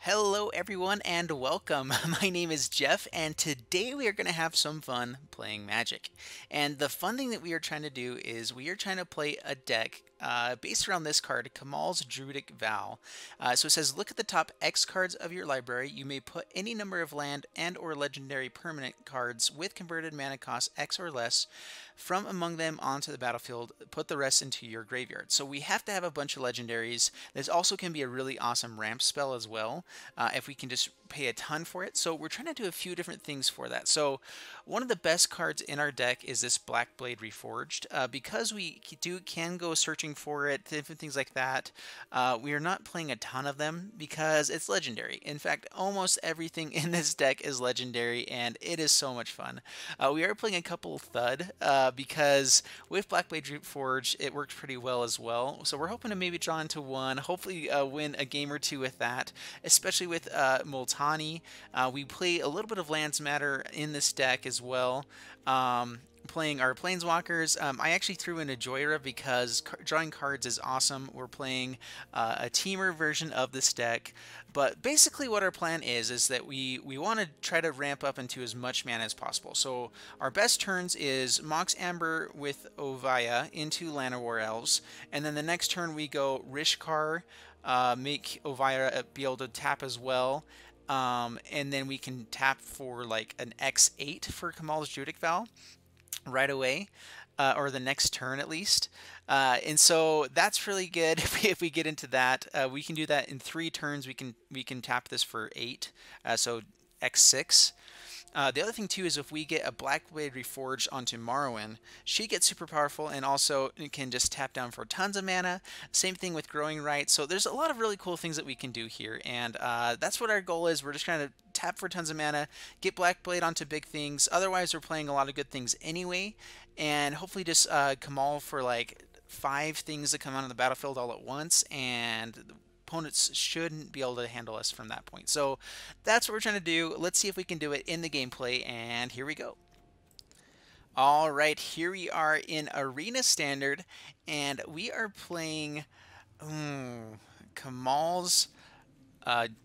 Hello, everyone, and welcome. My name is Jeff, and today we are going to have some fun playing Magic. And the fun thing that we are trying to do is we are trying to play a deck based around this card, Kamahl's Druidic Vow. So it says, look at the top X cards of your library. You may put any number of land and or legendary permanent cards with converted mana cost X or less from among them onto the battlefield. Put the rest into your graveyard. So we have to have a bunch of legendaries. This also can be a really awesome ramp spell as well, if we can just pay a ton for it. So we're trying to do a few different things for that. So one of the best cards in our deck is this Blackblade Reforged. Because we can go searching for it, different things like that, we are not playing a ton of them because it's legendary. In fact, almost everything in this deck is legendary, and it is so much fun. We are playing a couple Thud because with Blackblade Reforged, it worked pretty well as well. So we're hoping to maybe draw into one, hopefully win a game or two with that, especially with Multani. We play a little bit of Lands Matter in this deck as well. Playing our Planeswalkers. I actually threw in a Joyra because drawing cards is awesome. We're playing a Temur version of this deck. But basically what our plan is that we want to try to ramp up into as much mana as possible. So our best turns is Mox Amber with Oviya into Llanowar Elves. And then the next turn we go Rishkar, make Oviya be able to tap as well. And then we can tap for like an X8 for Kamahl's Druidic Vow right away, or the next turn at least. And so that's really good. If we get into that, we can do that in 3 turns. We can tap this for 8, so X6. The other thing too is if we get a Blackblade Reforged onto Marwyn, she gets super powerful and also can just tap down for tons of mana. Same thing with Growing Right. So there's a lot of really cool things that we can do here, and that's what our goal is. We're just trying to tap for tons of mana, get Blackblade onto big things. Otherwise, we're playing a lot of good things anyway, and hopefully just Kamahl for like 5 things that come out on the battlefield all at once, and opponents shouldn't be able to handle us from that point. So that's what we're trying to do. Let's see if we can do it in the gameplay, and here we go. All right, here we are in Arena Standard, and we are playing Kamahl's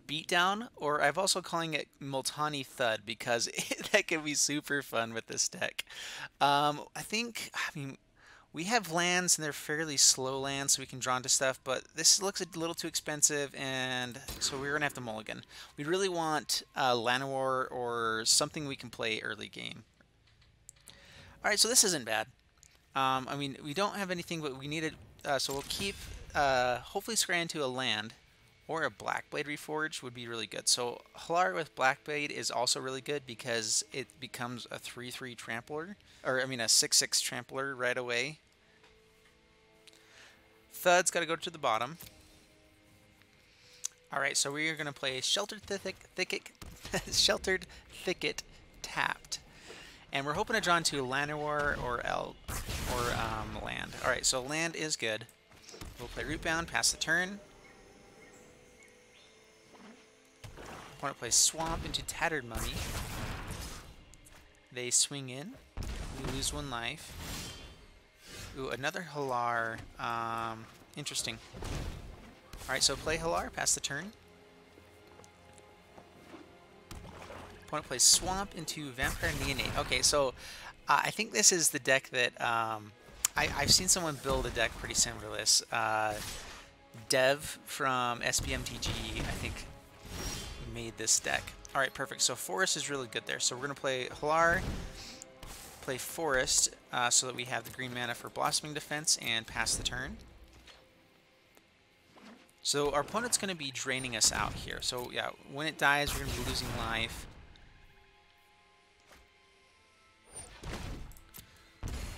Beatdown, or I've also calling it Multani Thud because that can be super fun with this deck. We have lands and they're fairly slow lands, so we can draw into stuff, but this looks a little too expensive, and so we're going to have to mulligan. We really want Llanowar or something we can play early game. Alright, so this isn't bad. We don't have anything, but we need it, so we'll keep, hopefully scry into a land, or a Blackblade Reforged would be really good. So Hallar with Blackblade is also really good because it becomes a 3/3 trampler, or a 6/6 trampler right away. Thud's got to go to the bottom. All right, so we are going to play Sheltered Thicket, Sheltered Thicket tapped, and we're hoping to draw into Llanowar or land. All right, so land is good. We'll play Rootbound, pass the turn. Opponent plays Swamp into Tattered Mummy. They swing in. We lose 1 life. Ooh, another Hallar. Interesting. Alright, so play Hallar, pass the turn. Opponent plays Swamp into Vampire Neonate. Okay, so I think this is the deck that I've seen someone build a deck pretty similar to this. Dev from SBMTG, I think, made this deck. Alright, perfect. So Forest is really good there. So we're going to play Hallar, play Forest, so that we have the green mana for Blossoming Defense, and pass the turn. So our opponent's going to be draining us out here. So yeah, when it dies, we're going to be losing life.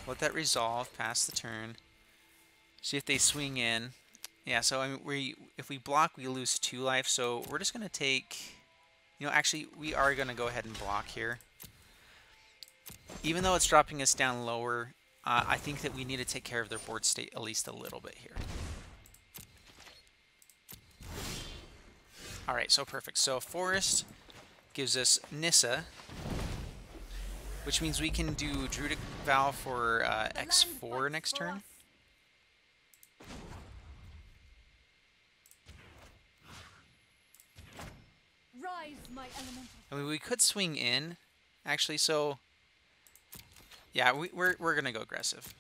Let that resolve, pass the turn. See if they swing in. Yeah, so if we block, we lose 2 life, so we're just going to take... actually, we are going to go ahead and block here. Even though it's dropping us down lower, I think that we need to take care of their board state at least a little bit here. Alright, so perfect. So Forest gives us Nissa, which means we can do Druidic Vow for X4 next turn. I mean, we could swing in, actually, so... Yeah, we're going to go aggressive.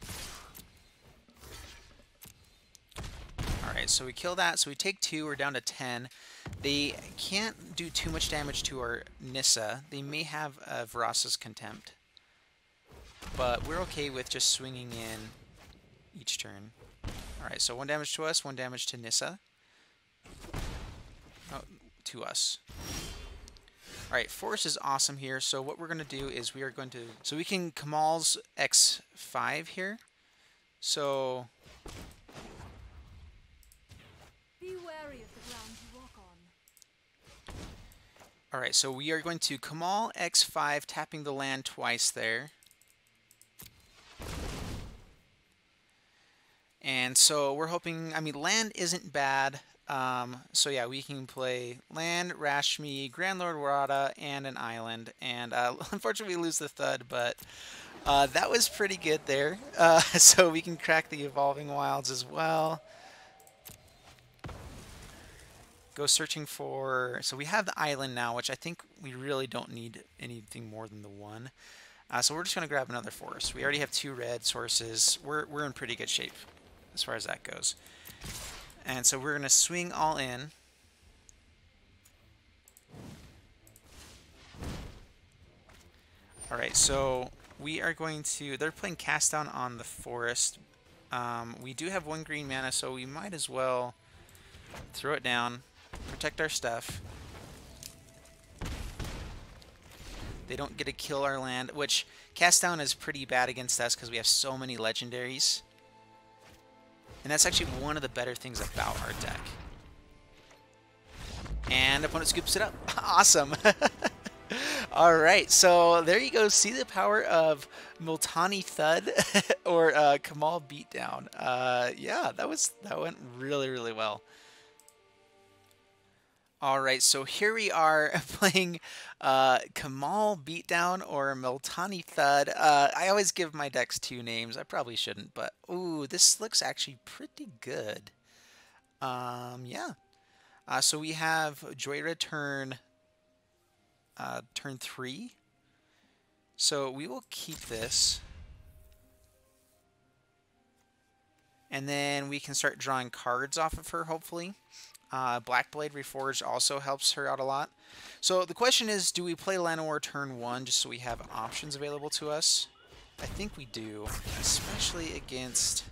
Alright, so we kill that, so we take 2, we're down to 10. They can't do too much damage to our Nissa. They may have Verasa's Contempt. But we're okay with just swinging in each turn. Alright, so 1 damage to us, 1 damage to Nissa. Oh, to us. Alright, Force is awesome here, so what we're going to do is we are going to... So we can Kamahl's X5 here. So... Be wary of the ground you walk on. Alright, so we are going to Kamahl X5, tapping the land twice there. And so we're hoping, I mean, land isn't bad. So yeah, we can play land, Rashmi, Grand Lord Radha, and an island. And unfortunately we lose the Thud, but that was pretty good there. So we can crack the Evolving Wilds as well. Go searching for... So we have the island now, which I think we really don't need anything more than the 1. So we're just going to grab another forest. We already have 2 red sources. We're in pretty good shape as far as that goes. And so we're going to swing all in. Alright, so we are going to... They're playing Cast Down on the forest. We do have 1 green mana, so we might as well throw it down, protect our stuff. They don't get to kill our land, which Cast Down is pretty bad against us because we have so many legendaries. And that's actually one of the better things about our deck. And opponent scoops it up. Awesome. Alright, so there you go. See the power of Multani Thud or Kamahl Beatdown. Yeah, that went really, really well. Alright, so here we are playing Kamahl Beatdown or Multani Thud. I always give my decks 2 names. I probably shouldn't, but ooh, this looks actually pretty good. Yeah. So we have Joyra turn 3. So we will keep this. And then we can start drawing cards off of her, hopefully. Blackblade Reforged also helps her out a lot. So the question is, do we play Llanowar turn 1 just so we have options available to us? I think we do, especially against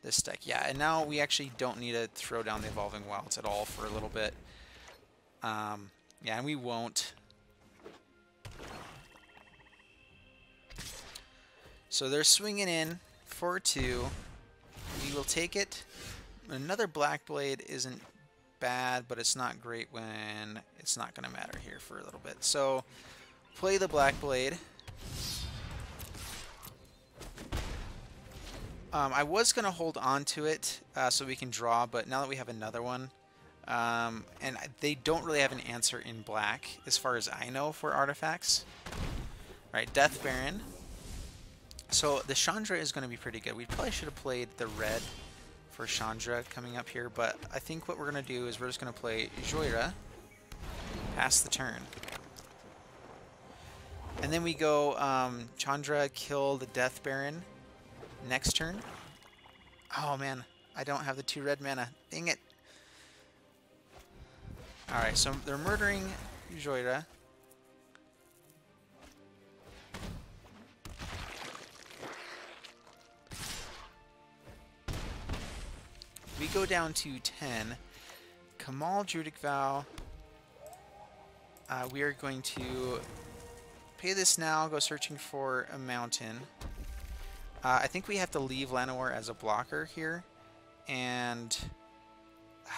this deck. Yeah, and now we actually don't need to throw down the Evolving Wilds at all for a little bit. Yeah, and we won't. So they're swinging in for 2. We will take it. Another Blackblade isn't bad, but it's not great when it's not going to matter here for a little bit. So play the Blackblade. I was going to hold on to it so we can draw, but now that we have another one, and they don't really have an answer in black as far as I know for artifacts. Alright, Death Baron. So the Chandra is going to be pretty good. We probably should have played the red for Chandra coming up here, but I think what we're going to do is we're just going to play Joyra, pass the turn. And then we go Chandra, kill the Death Baron next turn. Oh man, I don't have the 2 red mana. Dang it. Alright, so they're murdering Joyra. We go down to 10. Kamahl Druidic Vow. We are going to pay this now, go searching for a mountain. I think we have to leave Llanowar as a blocker here. And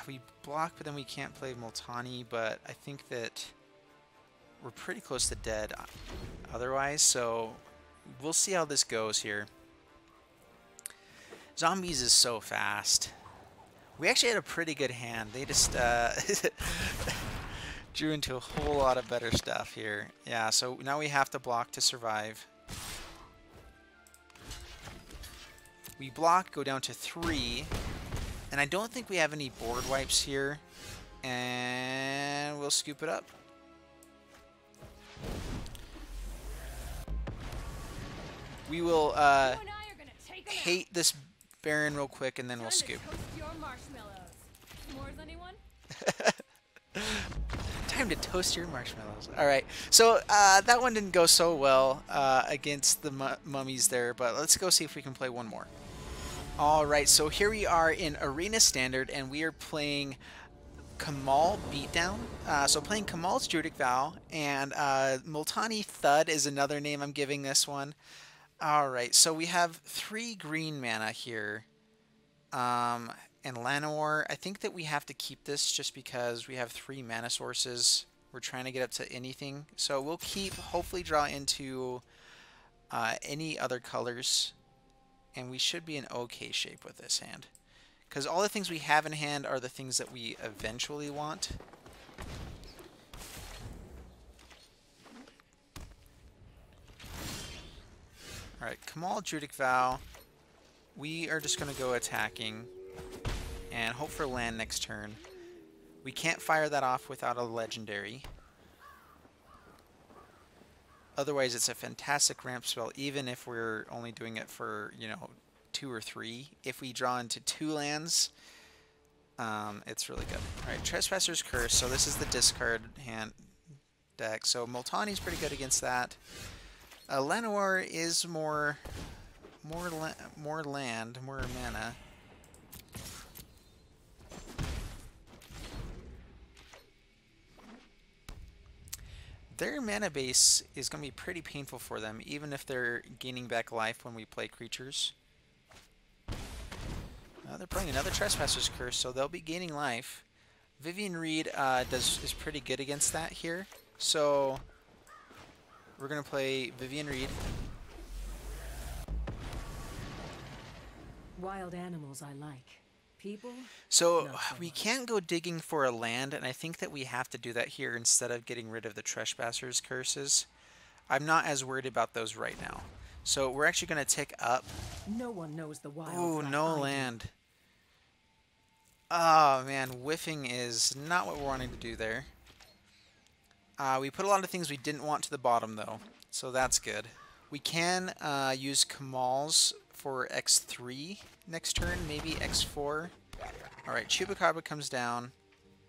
we block, but then we can't play Multani, but I think that we're pretty close to dead otherwise, so we'll see how this goes here. Zombies is so fast. We actually had a pretty good hand. They just drew into a whole lot of better stuff here. Yeah, so now we have to block to survive. We block, go down to 3. And I don't think we have any board wipes here. And we'll scoop it up. We will You and I are gonna take 'em out. hate this Baron real quick, and then we'll Time to scoop. toast your marshmallows. S'mores, anyone? Time to toast your marshmallows. All right, so that one didn't go so well against the mummies there, but let's go see if we can play one more. All right, so here we are in Arena Standard, and we are playing Kamahl Beatdown. So playing Kamahl's Druidic Vow, and Multani Thud is another name I'm giving this one. All right, so we have 3 green mana here. And Llanowar, I think that we have to keep this just because we have 3 mana sources. We're trying to get up to anything. So we'll keep, hopefully draw into any other colors. And we should be in okay shape with this hand. Because all the things we have in hand are the things that we eventually want. Alright, Kamahl Druidic Vow. We are just going to go attacking and hope for land next turn. We can't fire that off without a legendary. Otherwise, it's a fantastic ramp spell, even if we're only doing it for, you know, 2 or 3. If we draw into 2 lands, it's really good. Alright, Trespasser's Curse. So this is the discard hand deck. So Multani's pretty good against that. Llanowar is more land, more mana. Their mana base is going to be pretty painful for them, even if they're gaining back life when we play creatures. They're playing another Trespasser's Curse, so they'll be gaining life. Vivien Reid is pretty good against that here, so we're going to play Vivien Reid. Wild animals I like. People? So we can't go digging for a land, and I think that we have to do that here instead of getting rid of the Trespasser's Curses. I'm not as worried about those right now. So we're actually going to tick up. No one knows the wild. Ooh, no land. Oh man, whiffing is not what we're wanting to do there. We put a lot of things we didn't want to the bottom though, so that's good. We can use Kamahl's for X3 next turn, maybe X4. Alright, Chupacabra comes down.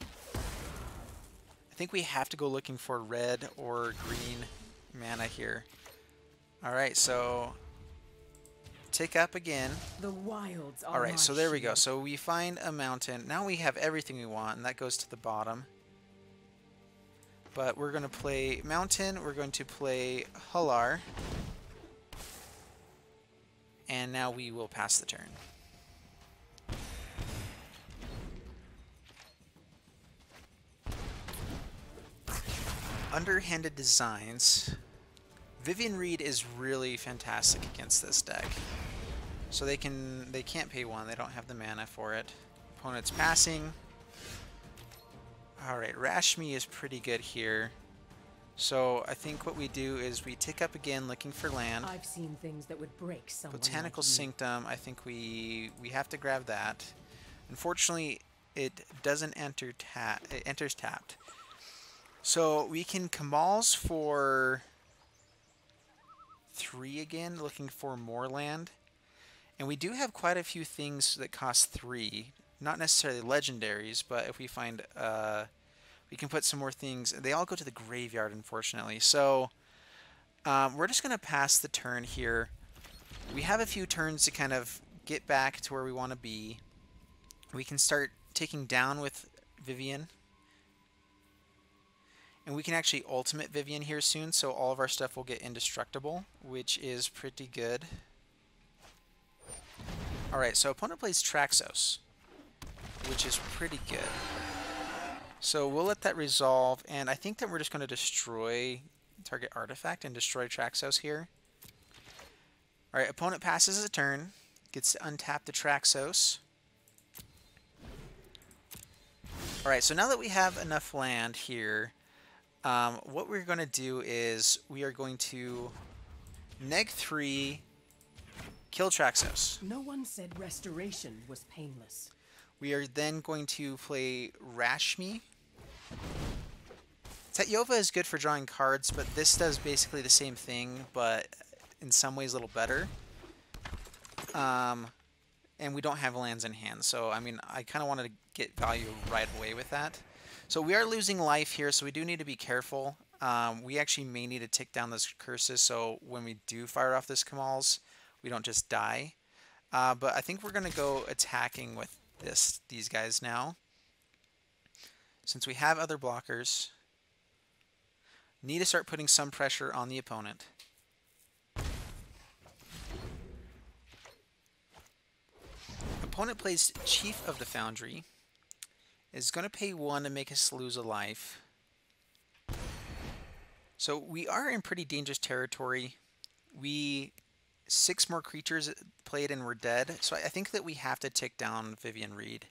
I think we have to go looking for red or green mana here. Alright, so tick up again. The wilds are Alright, so there we go. So we find a mountain. Now we have everything we want, and that goes to the bottom. But we're going to play mountain, we're going to play Hallar. And now we will pass the turn. Underhanded Designs. Vivien Reid is really fantastic against this deck. So they can't pay 1, they don't have the mana for it. Opponent's passing. Alright, Rashmi is pretty good here. So I think what we do is we tick up again looking for land. I've seen things that would break someone. Botanical like Sanctum, I think we have to grab that. Unfortunately, it doesn't enter it enters tapped. So we can Kamahl's for 3 again, looking for more land. And we do have quite a few things that cost 3. Not necessarily legendaries, but if we find we can put some more things. They all go to the graveyard, unfortunately. So we're just going to pass the turn here. We have a few turns to kind of get back to where we want to be. We can start taking down with Vivien. And we can actually ultimate Vivien here soon, so all of our stuff will get indestructible, which is pretty good. Alright, so opponent plays Traxos, which is pretty good. So we'll let that resolve, and I think that we're just going to destroy target artifact and destroy Traxos here. Alright, opponent passes a turn, gets to untap the Traxos. Alright, so now that we have enough land here, what we're going to do is we are going to neg 3, kill Traxos. No one said restoration was painless. We are then going to play Rashmi. Tetyova is good for drawing cards, but this does basically the same thing, but in some ways a little better. And we don't have lands in hand, so I mean, I kind of wanted to get value right away with that. So we are losing life here, so we do need to be careful. We actually may need to tick down those curses, so when we do fire off this Kamal's, we don't just die. But I think we're going to go attacking with these guys now. Since we have other blockers, need to start putting some pressure on the opponent. Opponent plays Chief of the Foundry. Is going to pay 1 to make us lose a life. So we are in pretty dangerous territory. 6 more creatures played and we're dead. So I think that we have to tick down Vivien Reid.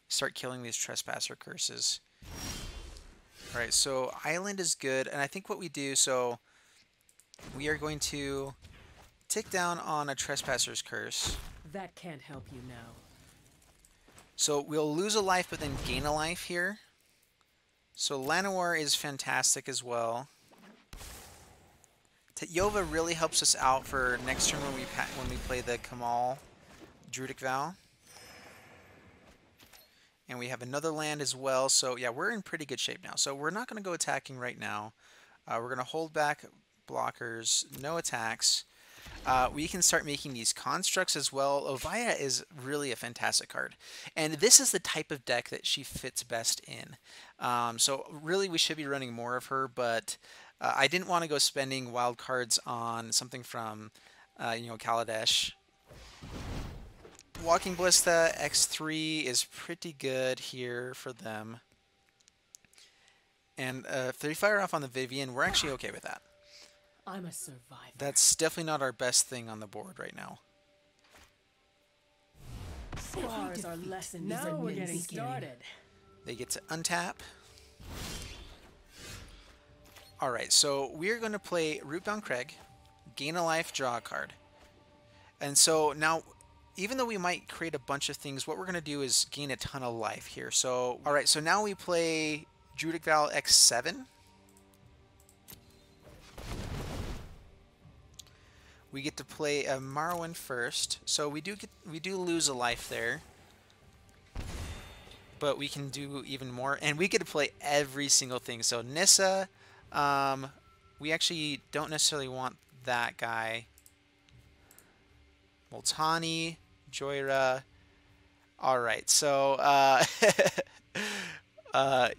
Start killing these Trespasser curses. Alright, so Island is good. And I think what we do, so we are going to tick down on a Trespasser's Curse. That can't help you now. So we'll lose a life but then gain a life here. So Llanowar is fantastic as well. Yova really helps us out for next turn when we play the Kamahl Druidic Vow. And we have another land as well. So yeah, we're in pretty good shape now. So we're not going to go attacking right now. We're going to hold back blockers, no attacks. We can start making these constructs as well. Oviya is really a fantastic card. And this is the type of deck that she fits best in. So really we should be running more of her, but I didn't want to go spending wild cards on something from, Kaladesh. Walking Ballista X3 is pretty good here for them. And if they fire off on the Vivien, we're actually okay with that. I'm a survivor. That's definitely not our best thing on the board right now. Scars are lessened. Now we're getting started. They get to untap. Alright, so we're going to play Rootbound Craig, gain a life, draw a card. And so now, even though we might create a bunch of things, what we're going to do is gain a ton of life here. So, alright, so now we play Druidic Vow X7. We get to play a Marwyn first, so we do lose a life there, but we can do even more, and we get to play every single thing. So Nissa, we actually don't necessarily want that guy. Multani, Joyra. All right, so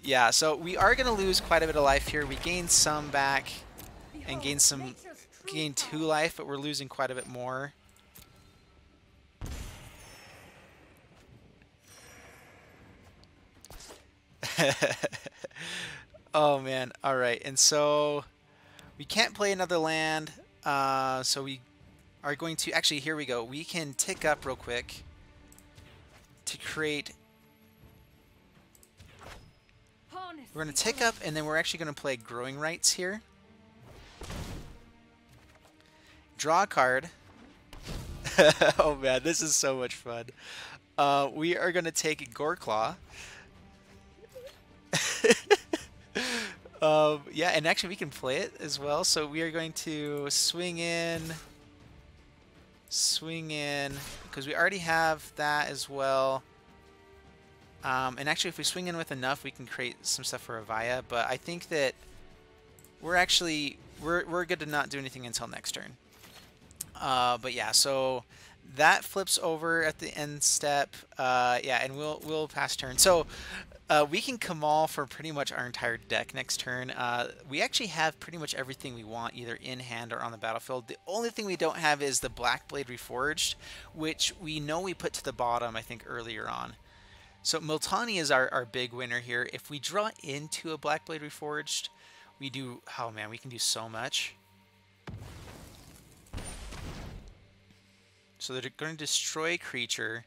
yeah, so we are gonna lose quite a bit of life here. We gain some back and gain 2 life, but we're losing quite a bit more. Oh man, alright, and so we can't play another land, so we are going to, actually here we go, we can tick up real quick to create, we're going to tick up and then we're actually going to play Growing Rights here. Draw a card. Oh man, this is so much fun. We are going to take Goreclaw. Yeah, and actually we can play it as well. So we are going to swing in, because we already have that as well. And actually if we swing in with enough, we can create some stuff for Oviya. But I think that we're good to not do anything until next turn. But yeah, so that flips over at the end step. Yeah, and we'll pass turn. So we can Kamahl for pretty much our entire deck next turn. We actually have pretty much everything we want, either in hand or on the battlefield. The only thing we don't have is the Blackblade Reforged, which we know we put to the bottom, I think, earlier on. So Multani is our big winner here. If we draw into a Blackblade Reforged, we do, oh man, we can do so much. So they're going to destroy a creature,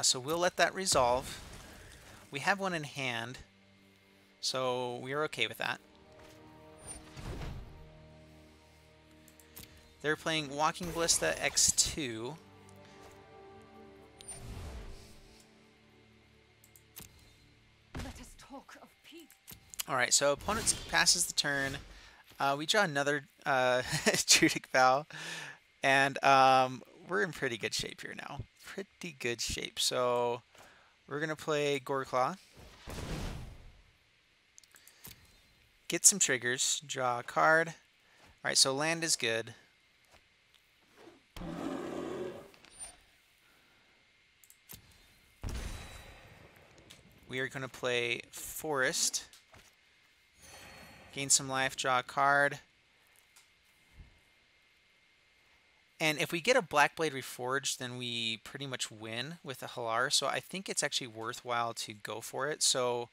so we'll let that resolve. We have one in hand, so we are okay with that. They're playing Walking Ballista X2. Let us talk of peace. Alright, so opponent passes the turn. We draw another Druidic Vow. And we're in pretty good shape here now. Pretty good shape. So we're going to play Goreclaw. Get some triggers. Draw a card. All right, so land is good. We are going to play Forest. Gain some life, draw a card. And if we get a Blackblade Reforged, then we pretty much win with a Hallar. So I think it's actually worthwhile to go for it. So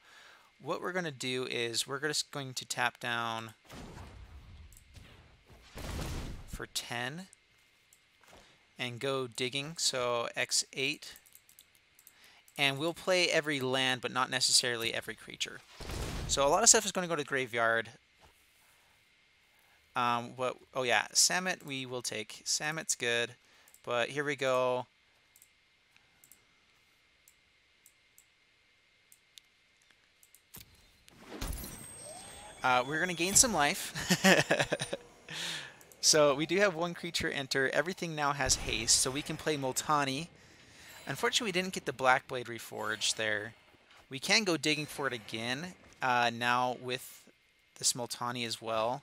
what we're going to do is we're just going to tap down for 10 and go digging. So X8. And we'll play every land, but not necessarily every creature. So a lot of stuff is going to go to the graveyard. Oh yeah, Samut we will take. Samut's good, but here we go. We're going to gain some life. So we do have one creature enter. Everything now has haste, so we can play Multani. Unfortunately, we didn't get the Blackblade Reforged there. We can go digging for it again now with this Multani as well.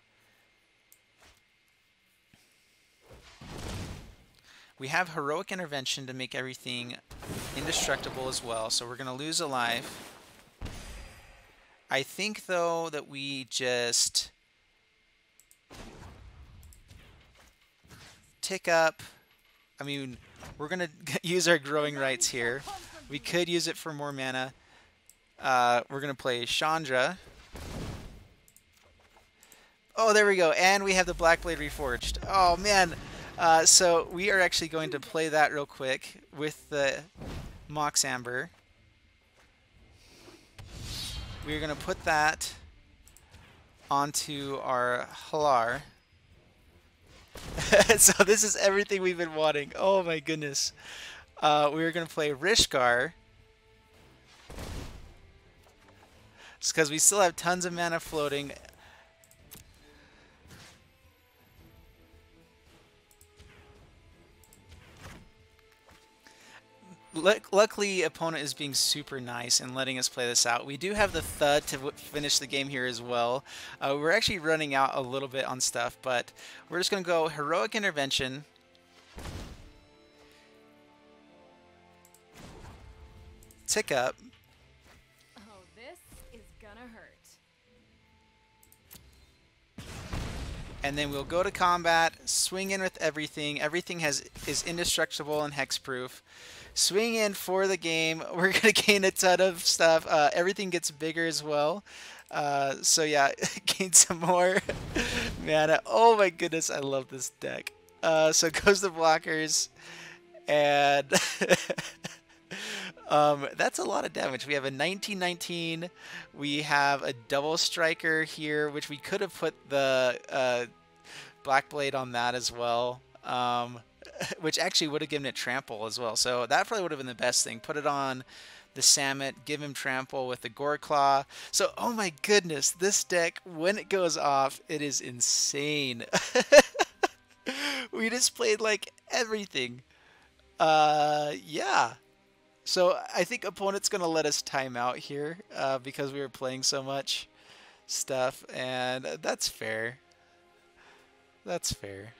We have Heroic Intervention to make everything indestructible as well, so we're going to lose a life. I think, though, that we just tick up. I mean, we're going to use our Growing Rights here. We could use it for more mana. We're going to play Chandra. Oh, there we go. And we have the Blackblade Reforged. Oh, man. So we are actually going to play that real quick with the Mox Amber. We're going to put that onto our Hallar. So this is everything we've been wanting. Oh my goodness. We're going to play Rishkar. It's because we still have tons of mana floating. Luckily, opponent is being super nice and letting us play this out. We do have the Thud to finish the game here as well. We're actually running out a little bit on stuff, but we're just going to go Heroic Intervention. Tick up. Oh, this is gonna hurt. And then we'll go to combat, swing in with everything. Everything is indestructible and hexproof. Swing in for the game. We're going to gain a ton of stuff. Everything gets bigger as well. So yeah, gain some more mana. Oh my goodness, I love this deck. So it goes to blockers. And that's a lot of damage. We have a 1919. We have a double striker here, which we could have put the Blackblade on that as well. Which actually would have given it trample as well. So that probably would have been the best thing. Put it on the Samut, give him trample with the Goreclaw. So, oh my goodness, this deck, when it goes off, it is insane. We just played like everything. Yeah. So I think opponent's going to let us time out here because we were playing so much stuff. And that's fair. That's fair.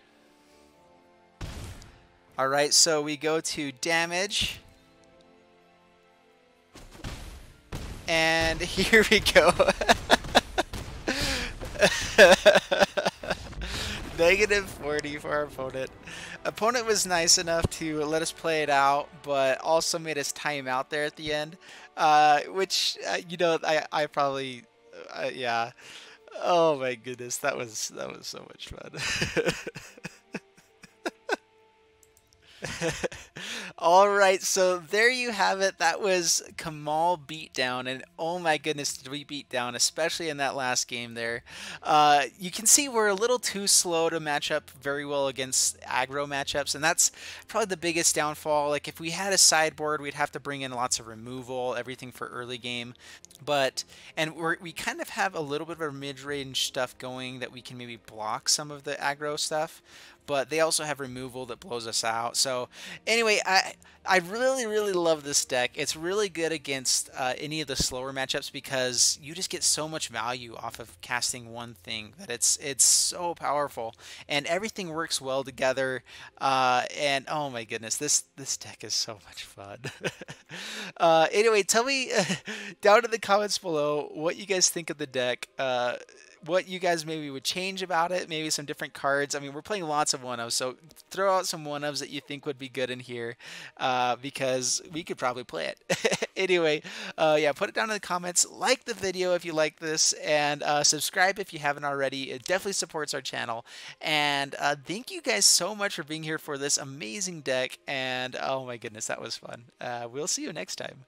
Alright, so we go to damage. And here we go. -40 for our opponent. Opponent was nice enough to let us play it out, but also made us time out there at the end. Which, you know, I probably, yeah. Oh my goodness, that was so much fun. All right, so there you have it. That was Kamahl Beatdown, and oh my goodness, did we beat down, especially in that last game there. You can see we're a little too slow to match up very well against aggro matchups, and that's probably the biggest downfall. Like, if we had a sideboard, we'd have to bring in lots of removal, everything for early game. And we kind of have a little bit of mid-range stuff going that we can maybe block some of the aggro stuff. but they also have removal that blows us out. So anyway, I really, really love this deck. It's really good against any of the slower matchups because you just get so much value off of casting one thing that it's so powerful, and everything works well together. And oh my goodness, this deck is so much fun. Anyway, tell me down in the comments below what you guys think of the deck. What you guys maybe would change about it, maybe some different cards. I mean, we're playing lots of 1-ofs, so throw out some 1-ofs that you think would be good in here, because we could probably play it. Anyway, yeah, put it down in the comments. Like the video if you like this, and subscribe if you haven't already. It definitely supports our channel. And thank you guys so much for being here for this amazing deck. And oh my goodness, that was fun. We'll see you next time.